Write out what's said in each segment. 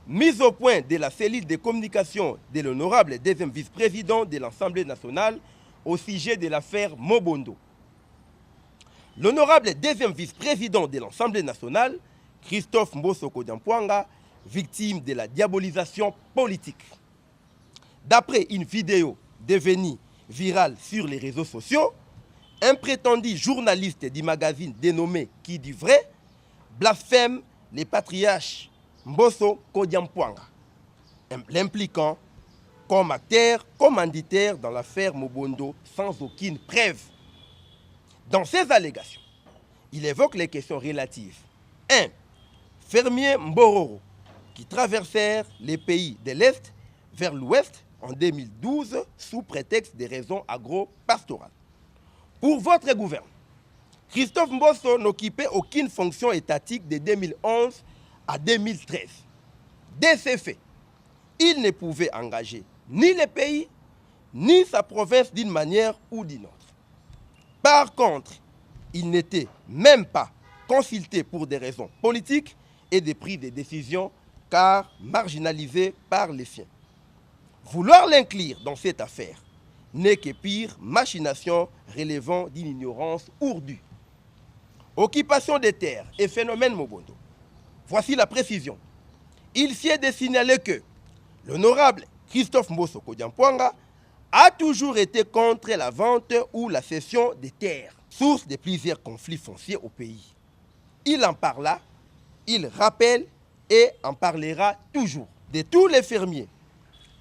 mise au point de la cellule de communication de l'honorable deuxième vice-président de l'Assemblée nationale au sujet de l'affaire Mobondo. L'honorable deuxième vice-président de l'Assemblée nationale, Christophe Mbosso Kodiampouanga, victime de la diabolisation politique. D'après une vidéo devenue virale sur les réseaux sociaux, un prétendu journaliste du magazine dénommé Qui dit vrai blasphème les patriarches Mbosso Kodiampouanga, l'impliquant comme acteur commanditaire dans l'affaire Mobondo sans aucune preuve. Dans ces allégations, il évoque les questions relatives. 1. Fermiers Mbororo qui traversèrent les pays de l'Est vers l'Ouest en 2012 sous prétexte des raisons agro-pastorales. Pour votre gouvernement, Christophe Mbosso n'occupait aucune fonction étatique de 2011 à 2013. Dès ces faits, il ne pouvait engager ni le pays, ni sa province d'une manière ou d'une autre. Par contre, il n'était même pas consulté pour des raisons politiques et des prises de décisions car marginalisé par les siens. Vouloir l'inclure dans cette affaire n'est que pire machination relevant d'une ignorance ourdue. Occupation des terres et phénomène Mobondo. Voici la précision. Il s'y est de signaler que l'honorable Christophe Mbosso Kodiampouanga a toujours été contre la vente ou la cession des terres, source de plusieurs conflits fonciers au pays. Il en parla, il rappelle et en parlera toujours. De tous les fermiers,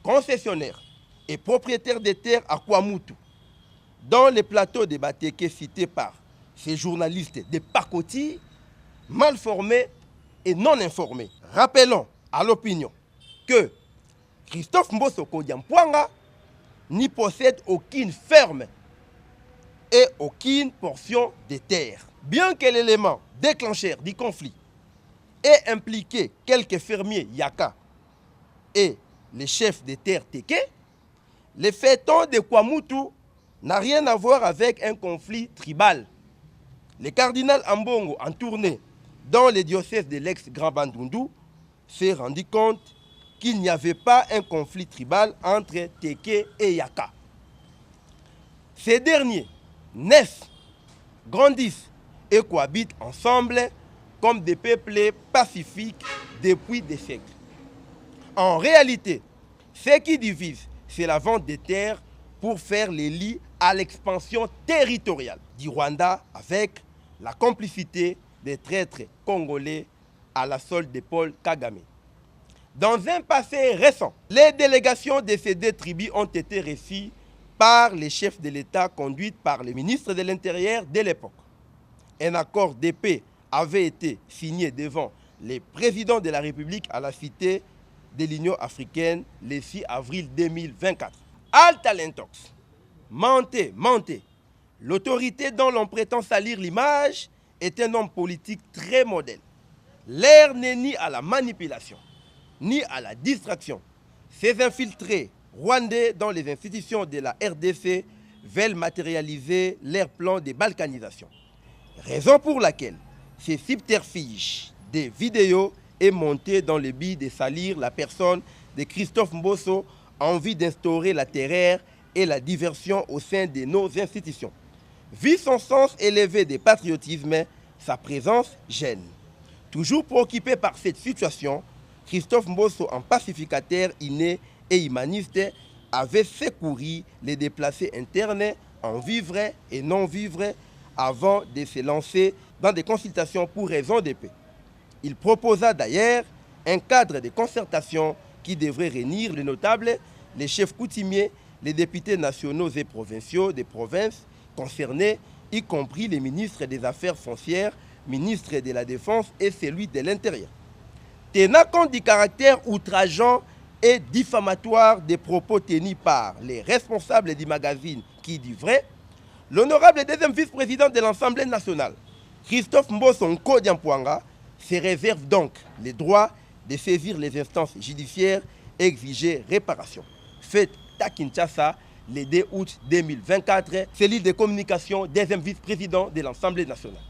concessionnaires et propriétaires de terres à Kwamutu, dans les plateaux de Bateke cités par ces journalistes de pacotille, mal formés et non informés. Rappelons à l'opinion que Christophe Mbosso Kodiampouanga n'y possède aucune ferme et aucune portion de terre. Bien que l'élément déclencheur du conflit ait impliqué quelques fermiers Yaka et les chefs de terre Teke, le feuilleton de Kwamutu n'a rien à voir avec un conflit tribal. Le cardinal Ambongo, en tournée dans le diocèse de l'ex-Grand Bandundu, s'est rendu compte qu'il n'y avait pas un conflit tribal entre Teke et Yaka. Ces derniers naissent, grandissent et cohabitent ensemble comme des peuples pacifiques depuis des siècles. En réalité, ce qui divise, c'est la vente des terres pour faire les lits à l'expansion territoriale du Rwanda avec la complicité des traîtres congolais à la solde de Paul Kagame. Dans un passé récent, les délégations de ces deux tribus ont été reçues par les chefs de l'État conduites par le ministre de l'Intérieur de l'époque. Un accord de paix avait été signé devant le président de la République à la cité de l'Union africaine le 6 avril 2024. Alta l'intox, mentez. L'autorité dont l'on prétend salir l'image est un homme politique très modèle. L'air n'est ni à la manipulation, ni à la distraction. Ces infiltrés rwandais dans les institutions de la RDC veulent matérialiser leur plan de balkanisation. Raison pour laquelle ces subterfuges des vidéos est monté dans le but de salir la personne de Christophe Mbosso en vue d'instaurer la terreur et la diversion au sein de nos institutions. Vu son sens élevé de patriotisme, sa présence gêne. Toujours préoccupé par cette situation, Christophe Mbosso, en pacificateur inné et humaniste, avait secouru les déplacés internes en vivre et non vivre avant de se lancer dans des consultations pour raison de paix. Il proposa d'ailleurs un cadre de concertation qui devrait réunir les notables, les chefs coutumiers, les députés nationaux et provinciaux des provinces concernées, y compris les ministres des Affaires foncières, ministre de la Défense et celui de l'Intérieur. Tenant compte du caractère outrageant et diffamatoire des propos tenus par les responsables du magazine Qui dit vrai, l'honorable deuxième vice-président de l'Assemblée nationale, Christophe Mbosso Kodiampouanga, se réserve donc le droit de saisir les instances judiciaires et exiger réparation. Fait à Kinshasa le 2 août 2024, cellule de communication, deuxième vice-président de l'Assemblée nationale.